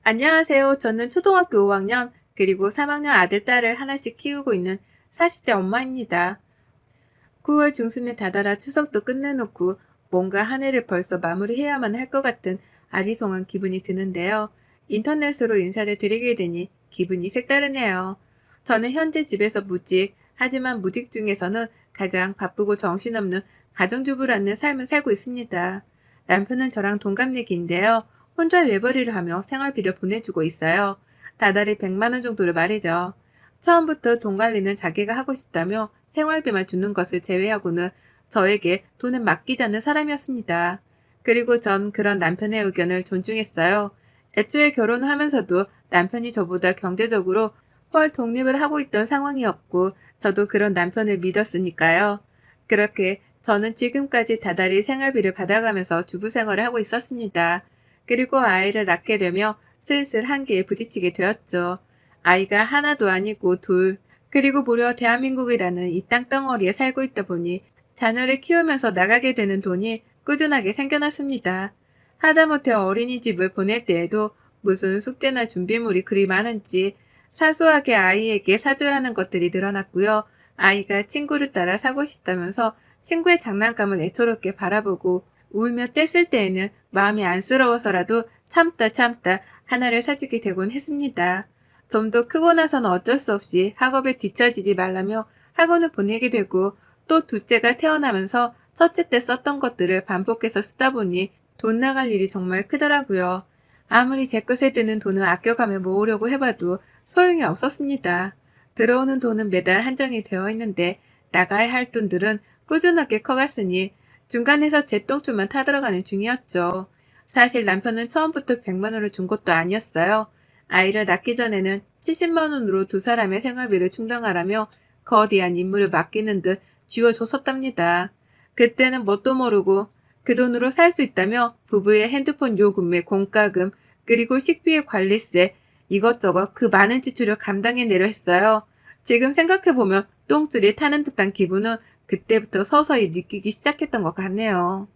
안녕하세요. 저는 초등학교 5학년, 그리고 3학년 아들, 딸을 하나씩 키우고 있는 40대 엄마입니다. 9월 중순에 다다라 추석도 끝내놓고 뭔가 한 해를 벌써 마무리해야만 할 것 같은 아리송한 기분이 드는데요. 인터넷으로 인사를 드리게 되니 기분이 색다르네요. 저는 현재 집에서 무직, 하지만 무직 중에서는 가장 바쁘고 정신없는 가정주부라는 삶을 살고 있습니다. 남편은 저랑 동갑내기인데요. 혼자 외벌이를 하며 생활비를 보내주고 있어요. 다달이 100만 원 정도를 말이죠. 처음부터 돈 관리는 자기가 하고 싶다며 생활비만 주는 것을 제외하고는 저에게 돈을 맡기자는 사람이었습니다. 그리고 전 그런 남편의 의견을 존중했어요. 애초에 결혼을 하면서도 남편이 저보다 경제적으로 헐 독립을 하고 있던 상황이었고 저도 그런 남편을 믿었으니까요. 그렇게 저는 지금까지 다달이 생활비를 받아가면서 주부 생활을 하고 있었습니다. 그리고 아이를 낳게 되며 슬슬 한계에 부딪히게 되었죠. 아이가 하나도 아니고 둘, 그리고 무려 대한민국이라는 이 땅덩어리에 살고 있다 보니 자녀를 키우면서 나가게 되는 돈이 꾸준하게 생겨났습니다. 하다못해 어린이집을 보낼 때에도 무슨 숙제나 준비물이 그리 많은지 사소하게 아이에게 사줘야 하는 것들이 늘어났고요. 아이가 친구를 따라 사고 싶다면서 친구의 장난감을 애처롭게 바라보고 울며 뗐을 때에는 마음이 안쓰러워서라도 참다 하나를 사주게 되곤 했습니다. 좀 더 크고 나서는 어쩔 수 없이 학업에 뒤처지지 말라며 학원을 보내게 되고 또 둘째가 태어나면서 첫째 때 썼던 것들을 반복해서 쓰다 보니 돈 나갈 일이 정말 크더라고요. 아무리 제 것에 드는 돈을 아껴가며 모으려고 해봐도 소용이 없었습니다. 들어오는 돈은 매달 한정이 되어 있는데 나가야 할 돈들은 꾸준하게 커갔으니 중간에서 제 똥줄만 타들어가는 중이었죠. 사실 남편은 처음부터 100만 원을 준 것도 아니었어요. 아이를 낳기 전에는 70만 원으로 두 사람의 생활비를 충당하라며 거대한 임무를 맡기는 듯 쥐어줬었답니다. 그때는 뭣도 모르고 그 돈으로 살 수 있다며 부부의 핸드폰 요금에 공과금, 그리고 식비의 관리세, 이것저것 그 많은 지출을 감당해내려 했어요. 지금 생각해보면 똥줄이 타는 듯한 기분은 그때부터 서서히 느끼기 시작했던 것 같네요.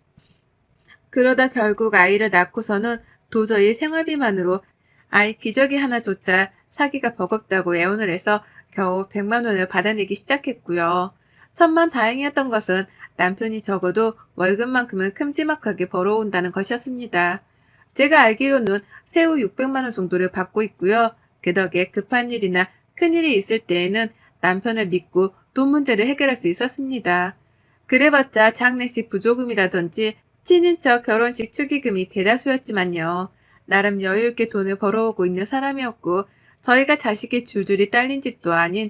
그러다 결국 아이를 낳고서는 도저히 생활비만으로 아이 기저귀 하나조차 사기가 버겁다고 애원을 해서 겨우 100만 원을 받아내기 시작했고요. 천만 다행이었던 것은 남편이 적어도 월급만큼은 큼지막하게 벌어온다는 것이었습니다. 제가 알기로는 세후 600만 원 정도를 받고 있고요. 그 덕에 급한 일이나 큰일이 있을 때에는 남편을 믿고 돈 문제를 해결할 수 있었습니다. 그래봤자 장례식 부조금이라든지 친인척 결혼식 축의금이 대다수였지만요. 나름 여유있게 돈을 벌어오고 있는 사람이었고 저희가 자식이 줄줄이 딸린 집도 아닌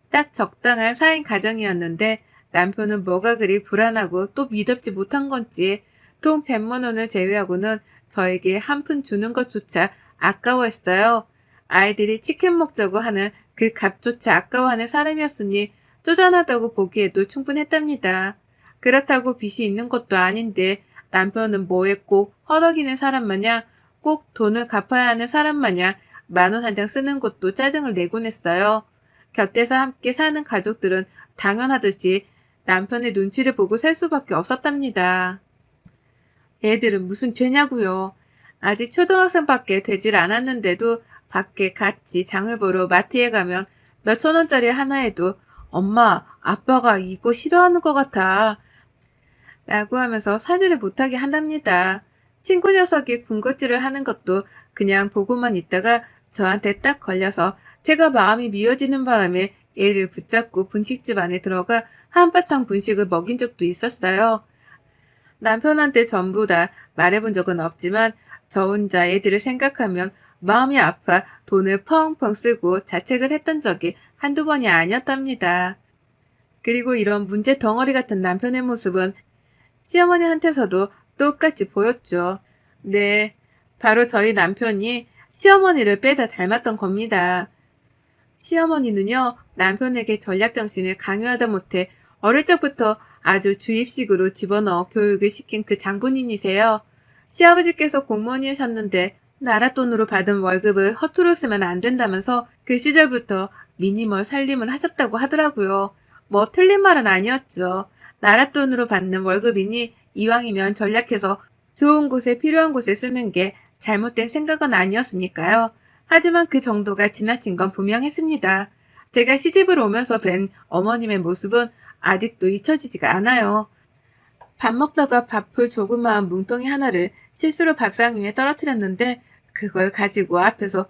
딱 적당한 4인 가정이었는데 남편은 뭐가 그리 불안하고 또 미덥지 못한 건지 돈 100만 원을 제외하고는 저에게 한 푼 주는 것조차 아까워했어요. 아이들이 치킨 먹자고 하는 그 값조차 아까워하는 사람이었으니 쪼잔하다고 보기에도 충분했답니다. 그렇다고 빚이 있는 것도 아닌데 남편은 뭐에 꼭 허덕이는 사람 마냥 꼭 돈을 갚아야 하는 사람 마냥 10,000원 한 장 쓰는 것도 짜증을 내곤 했어요. 곁에서 함께 사는 가족들은 당연하듯이 남편의 눈치를 보고 살 수밖에 없었답니다. 애들은 무슨 죄냐고요. 아직 초등학생밖에 되질 않았는데도 밖에 같이 장을 보러 마트에 가면 몇천 원짜리 하나에도 엄마, 아빠가 이거 싫어하는 것 같아 라고 하면서 사지를 못하게 한답니다. 친구 녀석이 군것질을 하는 것도 그냥 보고만 있다가 저한테 딱 걸려서 제가 마음이 미어지는 바람에 얘를 붙잡고 분식집 안에 들어가 한바탕 분식을 먹인 적도 있었어요. 남편한테 전부 다 말해본 적은 없지만 저 혼자 애들을 생각하면 마음이 아파 돈을 펑펑 쓰고 자책을 했던 적이 한두 번이 아니었답니다. 그리고 이런 문제 덩어리 같은 남편의 모습은 시어머니한테서도 똑같이 보였죠. 네, 바로 저희 남편이 시어머니를 빼다 닮았던 겁니다. 시어머니는요, 남편에게 전략정신을 강요하다 못해 어릴 적부터 아주 주입식으로 집어넣어 교육을 시킨 그 장본인이세요. 시아버지께서 공무원이셨는데 나라 돈으로 받은 월급을 허투루 쓰면 안 된다면서 그 시절부터 미니멀 살림을 하셨다고 하더라고요. 뭐 틀린 말은 아니었죠. 나라 돈으로 받는 월급이니 이왕이면 전략해서 좋은 곳에 필요한 곳에 쓰는 게 잘못된 생각은 아니었으니까요. 하지만 그 정도가 지나친 건 분명했습니다. 제가 시집을 오면서 뵌 어머님의 모습은 아직도 잊혀지지가 않아요. 밥 먹다가 밥풀 조그마한 뭉텅이 하나를 실수로 밥상 위에 떨어뜨렸는데 그걸 가지고 앞에서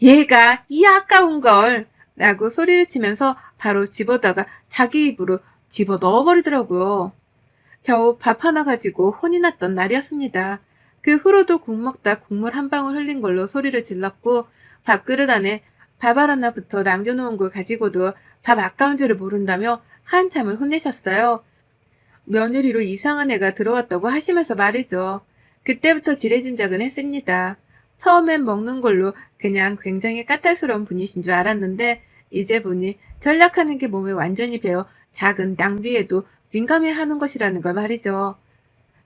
얘가 이 아까운 걸 라고 소리를 치면서 바로 집어다가 자기 입으로 집어 넣어버리더라고요. 겨우 밥 하나 가지고 혼이 났던 날이었습니다. 그 후로도 국 먹다 국물 한 방울 흘린 걸로 소리를 질렀고 밥그릇 안에 밥알 하나부터 남겨놓은 걸 가지고도 밥 아까운 줄을 모른다며 한참을 혼내셨어요. 며느리로 이상한 애가 들어왔다고 하시면서 말이죠. 그때부터 지레짐작은 했습니다. 처음엔 먹는 걸로 그냥 굉장히 까탈스러운 분이신 줄 알았는데 이제 보니 전략하는 게 몸에 완전히 배어 작은 낭비에도 민감해하는 것이라는 걸 말이죠.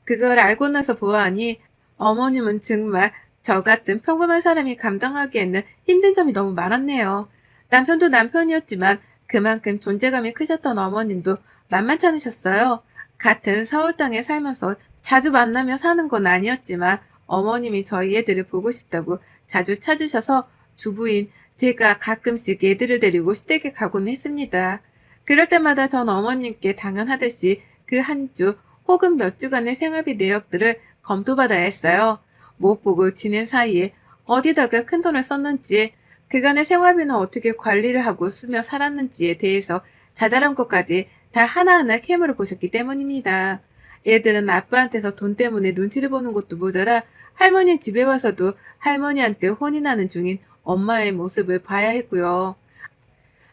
그걸 알고 나서 보아하니 어머님은 정말 저 같은 평범한 사람이 감당하기에는 힘든 점이 너무 많았네요. 남편도 남편이었지만 그만큼 존재감이 크셨던 어머님도 만만치 않으셨어요. 같은 서울 땅에 살면서 자주 만나며 사는 건 아니었지만 어머님이 저희 애들을 보고 싶다고 자주 찾으셔서 주부인 제가 가끔씩 애들을 데리고 시댁에 가곤 했습니다. 그럴 때마다 전 어머님께 당연하듯이 그 한 주 혹은 몇 주간의 생활비 내역들을 검토받아야 했어요. 못 보고 지낸 사이에 어디다가 큰돈을 썼는지, 그간의 생활비는 어떻게 관리를 하고 쓰며 살았는지에 대해서 자잘한 것까지 다 하나하나 캐물어 보셨기 때문입니다. 얘들은 아빠한테서 돈 때문에 눈치를 보는 것도 모자라 할머니 집에 와서도 할머니한테 혼이 나는 중인 엄마의 모습을 봐야 했고요.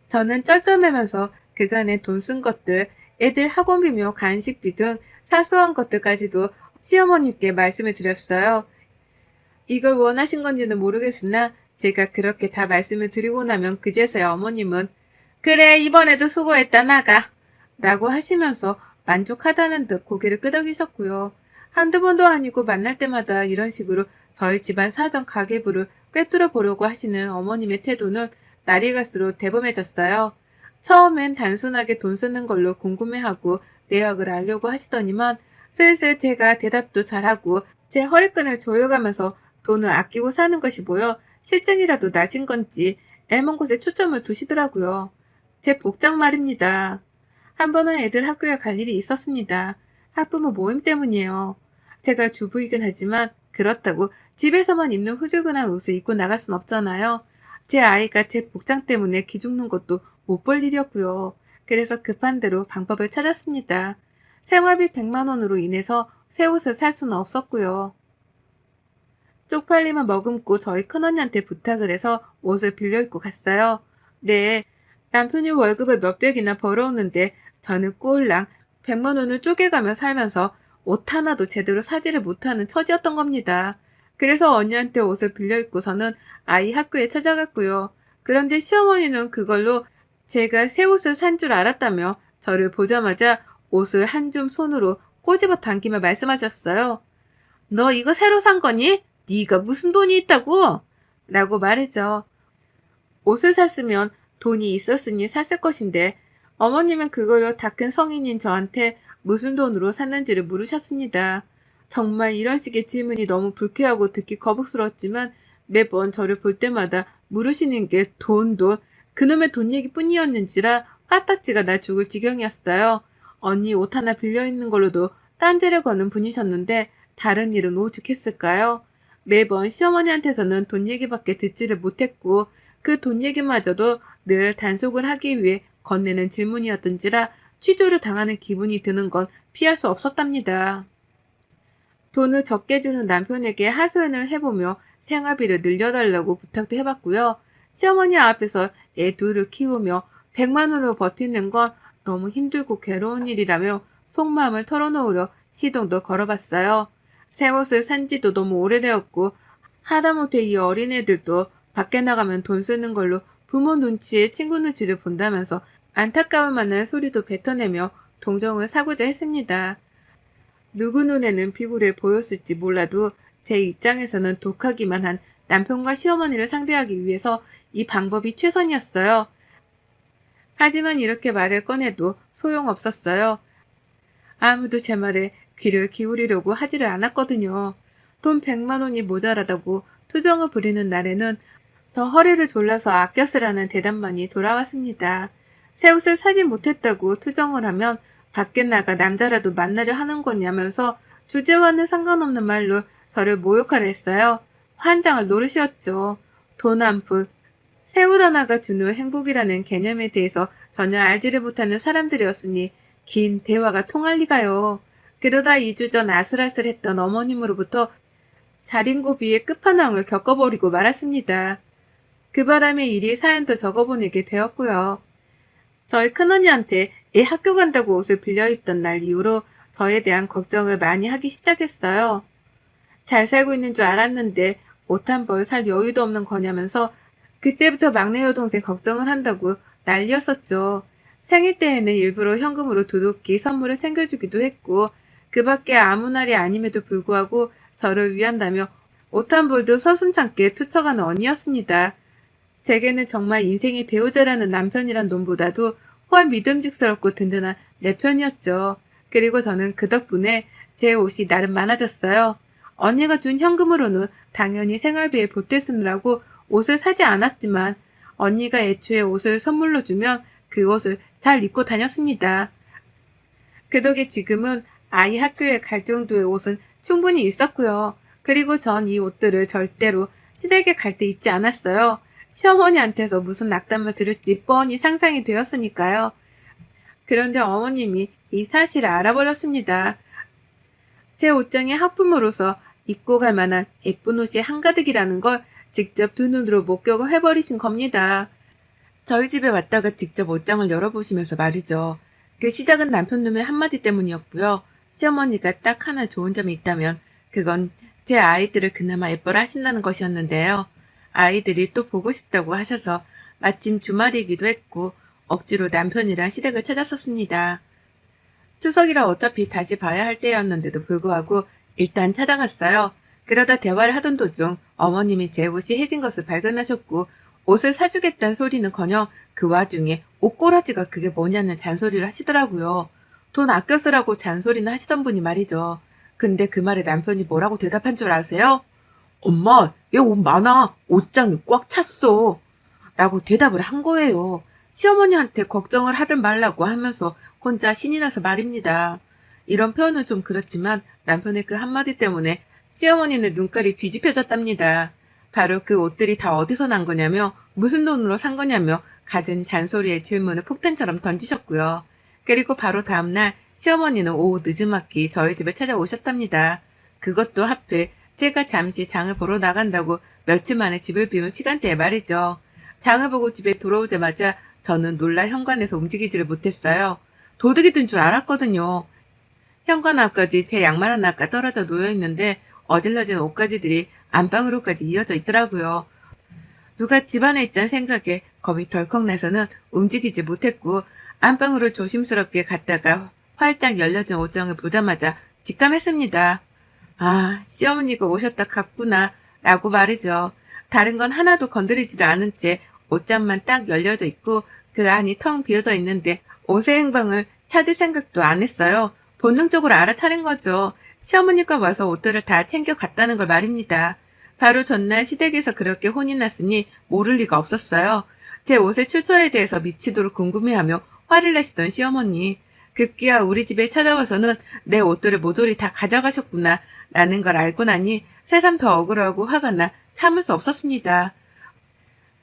저는 쩔쩔매면서 그간에 돈 쓴 것들, 애들 학원비며 간식비 등 사소한 것들까지도 시어머니께 말씀을 드렸어요. 이걸 원하신 건지는 모르겠으나 제가 그렇게 다 말씀을 드리고 나면 그제서야 어머님은 그래 이번에도 수고했다 나가 라고 하시면서 만족하다는 듯 고개를 끄덕이셨고요. 한두 번도 아니고 만날 때마다 이런 식으로 저희 집안 사정 가계부를 꿰뚫어 보려고 하시는 어머님의 태도는 날이 갈수록 대범해졌어요. 처음엔 단순하게 돈 쓰는 걸로 궁금해하고 내역을 알려고 하시더니만 슬슬 제가 대답도 잘하고 제 허리끈을 조여가면서 돈을 아끼고 사는 것이 보여 실증이라도 나신 건지 애먼 곳에 초점을 두시더라고요. 제 복장 말입니다. 한 번은 애들 학교에 갈 일이 있었습니다. 학부모 모임 때문이에요. 제가 주부이긴 하지만 그렇다고 집에서만 입는 후줄근한 옷을 입고 나갈 순 없잖아요. 제 아이가 제 복장 때문에 기죽는 것도 못 볼 일이었고요. 그래서 급한 대로 방법을 찾았습니다. 생활비 100만 원으로 인해서 새 옷을 살 수는 없었고요. 쪽팔림을 머금고 저희 큰언니한테 부탁을 해서 옷을 빌려 입고 갔어요. 네, 남편이 월급을 몇백이나 벌어오는데 저는 꼴랑 100만 원을 쪼개가며 살면서 옷 하나도 제대로 사지를 못하는 처지였던 겁니다. 그래서 언니한테 옷을 빌려 입고서는 아이 학교에 찾아갔고요. 그런데 시어머니는 그걸로 제가 새 옷을 산 줄 알았다며 저를 보자마자 옷을 한 줌 손으로 꼬집어 당기며 말씀하셨어요. 너 이거 새로 산 거니? 네가 무슨 돈이 있다고? 라고 말이죠. 옷을 샀으면 돈이 있었으니 샀을 것인데 어머님은 그걸로 다 큰 성인인 저한테 무슨 돈으로 샀는지를 물으셨습니다. 정말 이런 식의 질문이 너무 불쾌하고 듣기 거북스러웠지만 매번 저를 볼 때마다 물으시는 게 돈, 그놈의 돈 얘기뿐이었는지라 화딱지가 날 죽을 지경이었어요. 언니 옷 하나 빌려있는 걸로도 딴지를 거는 분이셨는데 다른 일은 오죽했을까요? 매번 시어머니한테서는 돈 얘기밖에 듣지를 못했고 그 돈 얘기마저도 늘 단속을 하기 위해 건네는 질문이었던지라 취조를 당하는 기분이 드는 건 피할 수 없었답니다. 돈을 적게 주는 남편에게 하소연을 해보며 생활비를 늘려달라고 부탁도 해봤고요. 시어머니 앞에서 애 둘을 키우며 100만 원으로 버티는 건 너무 힘들고 괴로운 일이라며 속마음을 털어놓으려 시동도 걸어봤어요. 새 옷을 산 지도 너무 오래되었고 하다못해 이 어린애들도 밖에 나가면 돈 쓰는 걸로 부모 눈치에 친구 눈치를 본다면서 안타까울 만한 소리도 뱉어내며 동정을 사고자 했습니다. 누구 눈에는 비굴해 보였을지 몰라도 제 입장에서는 독하기만 한 남편과 시어머니를 상대하기 위해서 이 방법이 최선이었어요. 하지만 이렇게 말을 꺼내도 소용없었어요. 아무도 제 말에 귀를 기울이려고 하지를 않았거든요. 돈 100만 원이 모자라다고 투정을 부리는 날에는 더 허리를 졸라서 아껴 쓰라는 대답만이 돌아왔습니다. 새 옷을 사지 못했다고 투정을 하면 밖에 나가 남자라도 만나려 하는 거냐면서 주제와는 상관없는 말로 저를 모욕하려 했어요. 환장을 노릇이었죠. 돈 한 푼, 새 옷 하나가 주는 행복이라는 개념에 대해서 전혀 알지를 못하는 사람들이었으니 긴 대화가 통할 리가요. 그러다 2주 전 아슬아슬했던 어머님으로부터 자린고비의 끝판왕을 겪어버리고 말았습니다. 그 바람에 일이 사연도 적어보내게 되었고요. 저희 큰언니한테 애 학교 간다고 옷을 빌려 입던 날 이후로 저에 대한 걱정을 많이 하기 시작했어요. 잘 살고 있는 줄 알았는데 옷 한 벌 살 여유도 없는 거냐면서 그때부터 막내 여동생 걱정을 한다고 난리였었죠. 생일 때에는 일부러 현금으로 두둑히 선물을 챙겨주기도 했고 그 밖에 아무 날이 아님에도 불구하고 저를 위한다며 옷 한 벌도 서슴찮게 투척하는 언니였습니다. 제게는 정말 인생의 배우자라는 남편이란 놈보다도 훨 믿음직스럽고 든든한 내 편이었죠. 그리고 저는 그 덕분에 제 옷이 나름 많아졌어요. 언니가 준 현금으로는 당연히 생활비에 보태 쓰느라고 옷을 사지 않았지만 언니가 애초에 옷을 선물로 주면 그 옷을 잘 입고 다녔습니다. 그 덕에 지금은 아이 학교에 갈 정도의 옷은 충분히 있었고요. 그리고 전 이 옷들을 절대로 시댁에 갈 때 입지 않았어요. 시어머니한테서 무슨 낙담을 들을지 뻔히 상상이 되었으니까요. 그런데 어머님이 이 사실을 알아버렸습니다. 제 옷장의 하품으로서 입고 갈 만한 예쁜 옷이 한가득이라는 걸 직접 두 눈으로 목격을 해버리신 겁니다. 저희 집에 왔다가 직접 옷장을 열어보시면서 말이죠. 그 시작은 남편놈의 한마디 때문이었고요. 시어머니가 딱 하나 좋은 점이 있다면 그건 제 아이들을 그나마 예뻐라 하신다는 것이었는데요. 아이들이 또 보고 싶다고 하셔서 마침 주말이기도 했고 억지로 남편이랑 시댁을 찾았었습니다. 추석이라 어차피 다시 봐야 할 때였는데도 불구하고 일단 찾아갔어요. 그러다 대화를 하던 도중 어머님이 제 옷이 해진 것을 발견하셨고 옷을 사주겠다는 소리는커녕 그 와중에 옷꼬라지가 그게 뭐냐는 잔소리를 하시더라고요. 돈 아껴 쓰라고 잔소리는 하시던 분이 말이죠. 근데 그 말에 남편이 뭐라고 대답한 줄 아세요? 엄마, 얘 옷 많아. 옷장이 꽉 찼어. 라고 대답을 한 거예요. 시어머니한테 걱정을 하든 말라고 하면서 혼자 신이 나서 말입니다. 이런 표현은 좀 그렇지만 남편의 그 한마디 때문에 시어머니는 눈깔이 뒤집혀졌답니다. 바로 그 옷들이 다 어디서 난 거냐며 무슨 돈으로 산 거냐며 갖은 잔소리의 질문을 폭탄처럼 던지셨고요. 그리고 바로 다음날 시어머니는 오후 늦지막히 저희 집에 찾아오셨답니다. 그것도 하필 제가 잠시 장을 보러 나간다고 며칠 만에 집을 비운 시간대에 말이죠. 장을 보고 집에 돌아오자마자 저는 놀라 현관에서 움직이지를 못했어요. 도둑이 든 줄 알았거든요. 현관 앞까지 제 양말 하나가 떨어져 놓여있는데 어질러진 옷가지들이 안방으로까지 이어져 있더라고요. 누가 집안에 있다는 생각에 겁이 덜컥 나서는 움직이지 못했고 안방으로 조심스럽게 갔다가 활짝 열려진 옷장을 보자마자 직감했습니다. 아, 시어머니가 오셨다 갔구나 라고 말이죠. 다른 건 하나도 건드리지를 않은 채 옷장만 딱 열려져 있고 그 안이 텅 비어져 있는데 옷의 행방을 찾을 생각도 안 했어요. 본능적으로 알아차린 거죠. 시어머니가 와서 옷들을 다 챙겨 갔다는 걸 말입니다. 바로 전날 시댁에서 그렇게 혼이 났으니 모를 리가 없었어요. 제 옷의 출처에 대해서 미치도록 궁금해하며 화를 내시던 시어머니. 급기야 우리 집에 찾아와서는 내 옷들을 모조리 다 가져가셨구나 라는 걸 알고 나니 새삼 더 억울하고 화가 나 참을 수 없었습니다.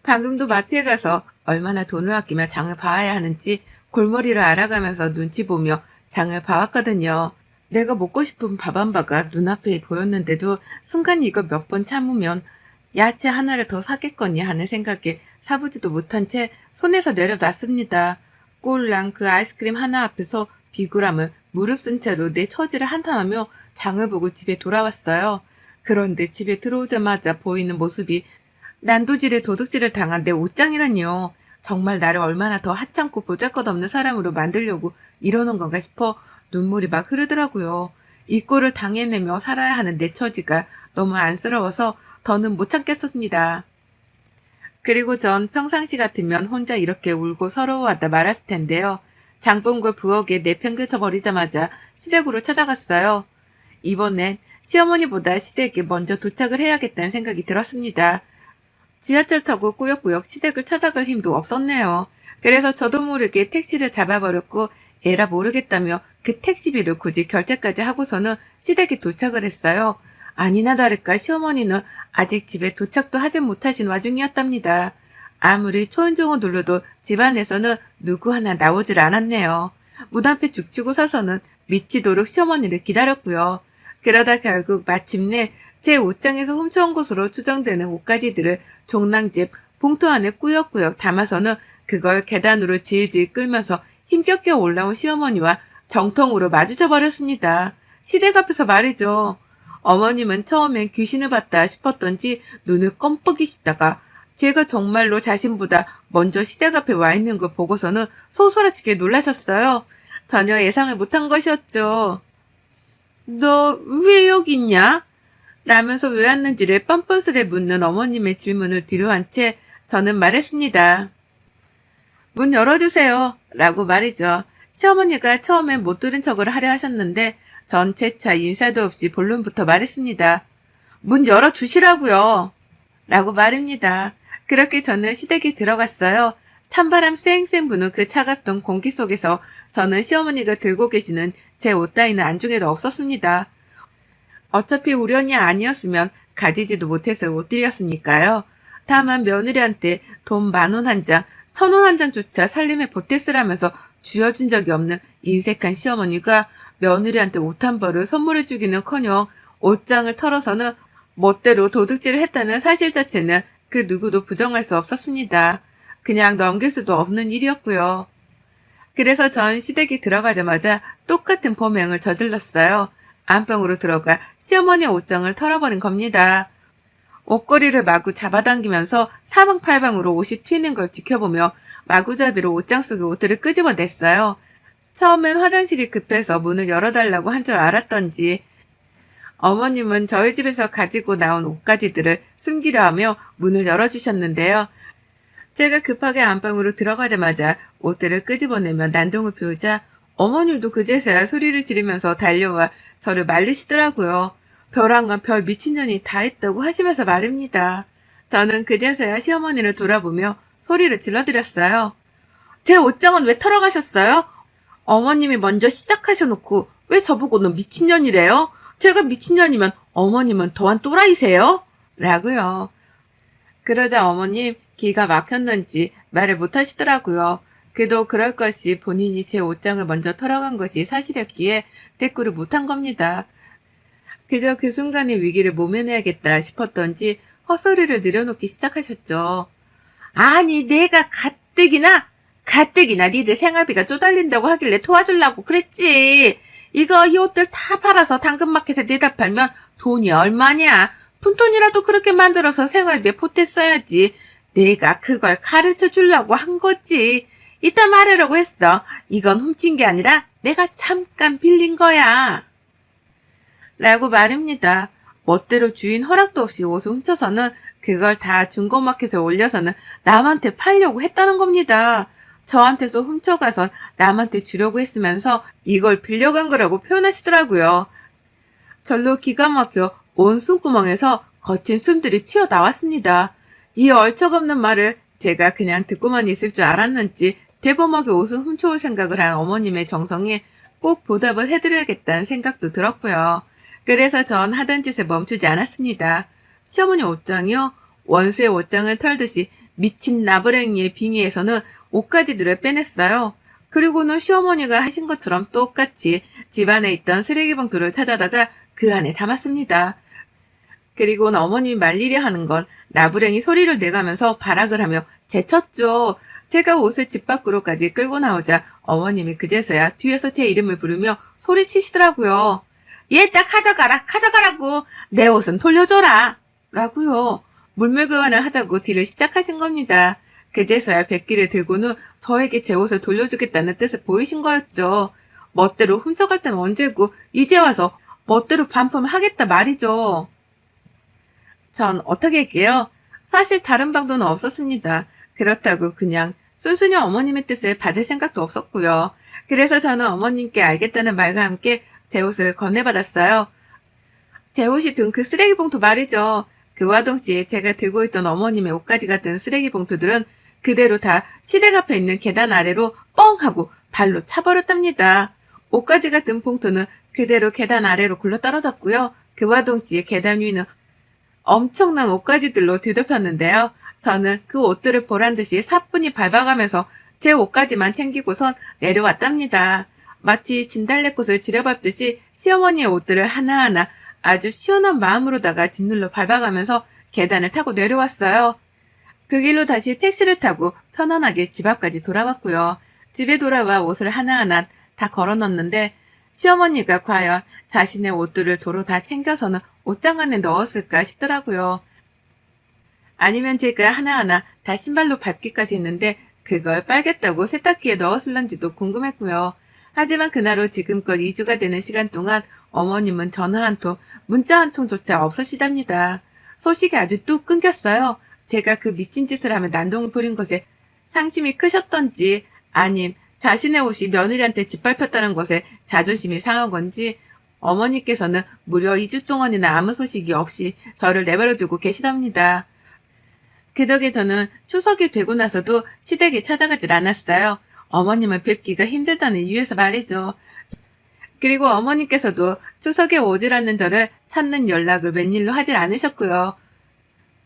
방금도 마트에 가서 얼마나 돈을 아끼며 장을 봐야 하는지 골머리를 알아가면서 눈치 보며 장을 봐왔거든요. 내가 먹고 싶은 밥 한 바가 눈앞에 보였는데도 순간 이거 몇 번 참으면 야채 하나를 더 사겠거니 하는 생각에 사보지도 못한 채 손에서 내려놨습니다. 꼴랑 그 아이스크림 하나 앞에서 비굴함을 무릅쓴 채로 내 처지를 한탄하며 장을 보고 집에 돌아왔어요. 그런데 집에 들어오자마자 보이는 모습이 난도질에 도둑질을 당한 내 옷장이라니요. 정말 나를 얼마나 더 하찮고 보잘것없는 사람으로 만들려고 이러는 건가 싶어 눈물이 막 흐르더라고요. 이 꼴을 당해내며 살아야 하는 내 처지가 너무 안쓰러워서 더는 못 참겠습니다. 그리고 전 평상시 같으면 혼자 이렇게 울고 서러워하다 말았을 텐데요. 장본걸 부엌에 내팽개쳐 버리자마자 시댁으로 찾아갔어요. 이번엔 시어머니보다 시댁에 먼저 도착을 해야겠다는 생각이 들었습니다. 지하철 타고 꾸역꾸역 시댁을 찾아갈 힘도 없었네요. 그래서 저도 모르게 택시를 잡아버렸고 에라 모르겠다며 그 택시비를 굳이 결제까지 하고서는 시댁에 도착을 했어요. 아니나 다를까 시어머니는 아직 집에 도착도 하지 못하신 와중이었답니다. 아무리 초인종을 눌러도 집안에서는 누구 하나 나오질 않았네요. 문 앞에 죽치고 서서는 미치도록 시어머니를 기다렸고요. 그러다 결국 마침내 제 옷장에서 훔쳐온 것으로 추정되는 옷가지들을 종량집 봉투 안에 꾸역꾸역 담아서는 그걸 계단으로 질질 끌면서 힘겹게 올라온 시어머니와 정통으로 마주쳐 버렸습니다. 시댁 앞에서 말이죠. 어머님은 처음엔 귀신을 봤다 싶었던지 눈을 껌뻑이시다가 제가 정말로 자신보다 먼저 시댁 앞에 와 있는 걸 보고서는 소스라치게 놀라셨어요. 전혀 예상을 못한 것이었죠. 너 왜 여기 있냐? 라면서 왜 왔는지를 뻔뻔스레 묻는 어머님의 질문을 뒤로한 채 저는 말했습니다. 문 열어주세요. 라고 말이죠. 시어머니가 처음엔 못 들은 척을 하려 하셨는데 전 재차 인사도 없이 본론부터 말했습니다. 문 열어주시라고요. 라고 말입니다. 그렇게 저는 시댁에 들어갔어요. 찬바람 쌩쌩 부는 그 차갑던 공기 속에서 저는 시어머니가 들고 계시는 제 옷 따위는 안중에도 없었습니다. 어차피 우연이 아니었으면 가지지도 못해서 못 드렸으니까요. 다만 며느리한테 돈 10,000원 한 장, 1,000원 한 장조차 살림에 보태쓰라면서 쥐어준 적이 없는 인색한 시어머니가 며느리한테 옷 한 벌을 선물해주기는커녕 옷장을 털어서는 멋대로 도둑질을 했다는 사실 자체는 그 누구도 부정할 수 없었습니다. 그냥 넘길 수도 없는 일이었고요. 그래서 전 시댁에 들어가자마자 똑같은 범행을 저질렀어요. 안방으로 들어가 시어머니 옷장을 털어버린 겁니다. 옷걸이를 마구 잡아당기면서 사방팔방으로 옷이 튀는 걸 지켜보며 마구잡이로 옷장 속의 옷들을 끄집어냈어요. 처음엔 화장실이 급해서 문을 열어달라고 한 줄 알았던지 어머님은 저희 집에서 가지고 나온 옷가지들을 숨기려 하며 문을 열어주셨는데요. 제가 급하게 안방으로 들어가자마자 옷들을 끄집어내며 난동을 피우자 어머님도 그제서야 소리를 지르면서 달려와 저를 말리시더라고요. 벼랑간 별 미친년이 다 했다고 하시면서 말입니다. 저는 그제서야 시어머니를 돌아보며 소리를 질러드렸어요. 제 옷장은 왜 털어가셨어요? 어머님이 먼저 시작하셔놓고 왜 저보고는 미친년이래요? 제가 미친년이면 어머님은 더한 또라이세요? 라고요. 그러자 어머님 기가 막혔는지 말을 못하시더라고요. 그도 그럴 것이 본인이 제 옷장을 먼저 털어간 것이 사실이었기에 대꾸를 못한 겁니다. 그저 그 순간의 위기를 모면해야겠다 싶었던지 헛소리를 늘여놓기 시작하셨죠. 아니 내가 가뜩이나 니들 생활비가 쪼달린다고 하길래 도와주려고 그랬지. 이 옷들 다 팔아서 당근마켓에 내다 팔면 돈이 얼마냐. 푼돈이라도 그렇게 만들어서 생활비에 보탰어야지. 내가 그걸 가르쳐 주려고 한 거지. 이따 말하려고 했어. 이건 훔친 게 아니라 내가 잠깐 빌린 거야. 라고 말입니다. 멋대로 주인 허락도 없이 옷을 훔쳐서는 그걸 다 중고마켓에 올려서는 남한테 팔려고 했다는 겁니다. 저한테서 훔쳐가선 남한테 주려고 했으면서 이걸 빌려간 거라고 표현하시더라고요. 절로 기가 막혀 온 숨구멍에서 거친 숨들이 튀어나왔습니다. 이 얼척없는 말을 제가 그냥 듣고만 있을 줄 알았는지 대범하게 옷을 훔쳐올 생각을 한 어머님의 정성에 꼭 보답을 해드려야겠다는 생각도 들었고요. 그래서 전 하던 짓에 멈추지 않았습니다. 시어머니 옷장이요? 원수의 옷장을 털듯이 미친 나부랭이의 빙의에서는 옷가지들을 빼냈어요. 그리고는 시어머니가 하신 것처럼 똑같이 집안에 있던 쓰레기 봉투를 찾아다가 그 안에 담았습니다. 그리고는 어머님이 말리려 하는 건 나부랭이 소리를 내가면서 발악을 하며 제쳤죠. 제가 옷을 집 밖으로까지 끌고 나오자 어머님이 그제서야 뒤에서 제 이름을 부르며 소리치시더라고요. 얘 딱 가져가라고. 내 옷은 돌려줘라. 라고요. 물매교환을 하자고 딜을 시작하신 겁니다. 그제서야 백기를 들고는 저에게 제 옷을 돌려주겠다는 뜻을 보이신 거였죠. 멋대로 훔쳐갈 땐 언제고 이제 와서 멋대로 반품하겠다 말이죠. 전 어떻게 할게요? 사실 다른 방도는 없었습니다. 그렇다고 그냥 순순히 어머님의 뜻을 받을 생각도 없었고요. 그래서 저는 어머님께 알겠다는 말과 함께 제 옷을 건네받았어요. 제 옷이 든 그 쓰레기 봉투 말이죠. 그와 동시에 제가 들고 있던 어머님의 옷가지가 든 쓰레기 봉투들은 그대로 다 시댁 앞에 있는 계단 아래로 뻥 하고 발로 차버렸답니다. 옷가지가 든 봉투는 그대로 계단 아래로 굴러떨어졌고요. 그와 동시에 계단 위는 엄청난 옷가지들로 뒤덮였는데요. 저는 그 옷들을 보란듯이 사뿐히 밟아가면서 제 옷가지만 챙기고선 내려왔답니다. 마치 진달래꽃을 지려밟듯이 시어머니의 옷들을 하나하나 아주 시원한 마음으로다가 짓눌러 밟아가면서 계단을 타고 내려왔어요. 그 길로 다시 택시를 타고 편안하게 집 앞까지 돌아왔고요. 집에 돌아와 옷을 하나하나 다 걸어 넣었는데 시어머니가 과연 자신의 옷들을 도로 다 챙겨서는 옷장 안에 넣었을까 싶더라고요. 아니면 제가 하나하나 다 신발로 밟기까지 했는데 그걸 빨겠다고 세탁기에 넣었을런지도 궁금했고요. 하지만 그날 후 지금껏 2주가 되는 시간 동안 어머님은 전화 한 통, 문자 한 통조차 없으시답니다. 소식이 아주 뚝 끊겼어요. 제가 그 미친 짓을 하며 난동을 부린 것에 상심이 크셨던지 아님 자신의 옷이 며느리한테 짓밟혔다는 것에 자존심이 상한 건지 어머니께서는 무려 2주 동안이나 아무 소식이 없이 저를 내버려 두고 계시답니다. 그 덕에 저는 추석이 되고 나서도 시댁에 찾아가질 않았어요. 어머님을 뵙기가 힘들다는 이유에서 말이죠. 그리고 어머님께서도 추석에 오질 않는 저를 찾는 연락을 웬일로 하질 않으셨고요.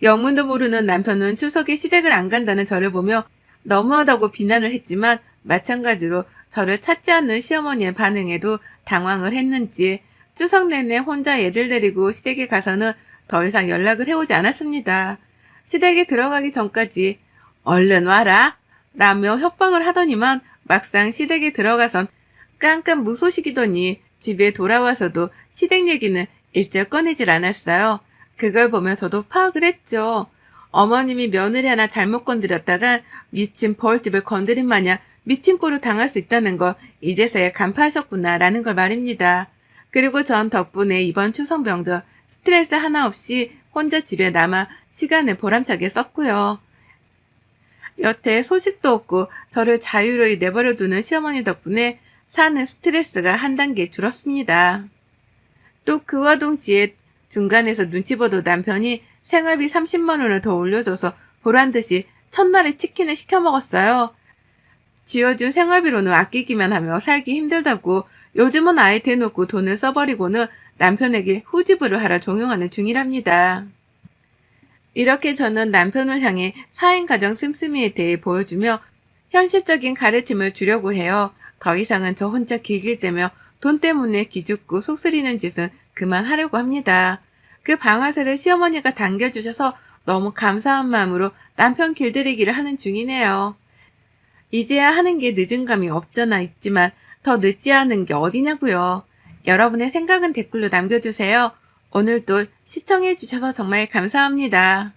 영문도 모르는 남편은 추석에 시댁을 안 간다는 저를 보며 너무하다고 비난을 했지만 마찬가지로 저를 찾지 않는 시어머니의 반응에도 당황을 했는지 추석 내내 혼자 애들 데리고 시댁에 가서는 더 이상 연락을 해오지 않았습니다. 시댁에 들어가기 전까지 얼른 와라 라며 협박을 하더니만 막상 시댁에 들어가선 깜깜 무소식이더니 집에 돌아와서도 시댁 얘기는 일절 꺼내질 않았어요. 그걸 보면 저도 파악을 했죠. 어머님이 며느리 하나 잘못 건드렸다간 미친 벌집을 건드린 마냥 미친 꼴을 당할 수 있다는 걸 이제서야 간파하셨구나라는 걸 말입니다. 그리고 전 덕분에 이번 추석 명절 스트레스 하나 없이 혼자 집에 남아 시간을 보람차게 썼고요. 여태 소식도 없고 저를 자유로이 내버려두는 시어머니 덕분에 사는 스트레스가 한 단계 줄었습니다. 또 그와 동시에 중간에서 눈치 보던 남편이 생활비 30만 원을 더 올려줘서 보란듯이 첫날에 치킨을 시켜 먹었어요. 쥐어준 생활비로는 아끼기만 하며 살기 힘들다고 요즘은 아예 대놓고 돈을 써버리고는 남편에게 후지부를 하라 종용하는 중이랍니다. 이렇게 저는 남편을 향해 4인 가정 씀씀이에 대해 보여주며 현실적인 가르침을 주려고 해요. 더 이상은 저 혼자 길길대며 돈 때문에 기죽고 속쓰리는 짓은 그만하려고 합니다. 그 방아쇠를 시어머니가 당겨주셔서 너무 감사한 마음으로 남편 길들이기를 하는 중이네요. 이제야 하는 게 늦은 감이 없잖아 있지만 더 늦지 않은 게 어디냐고요. 여러분의 생각은 댓글로 남겨주세요. 오늘도 시청해주셔서 정말 감사합니다.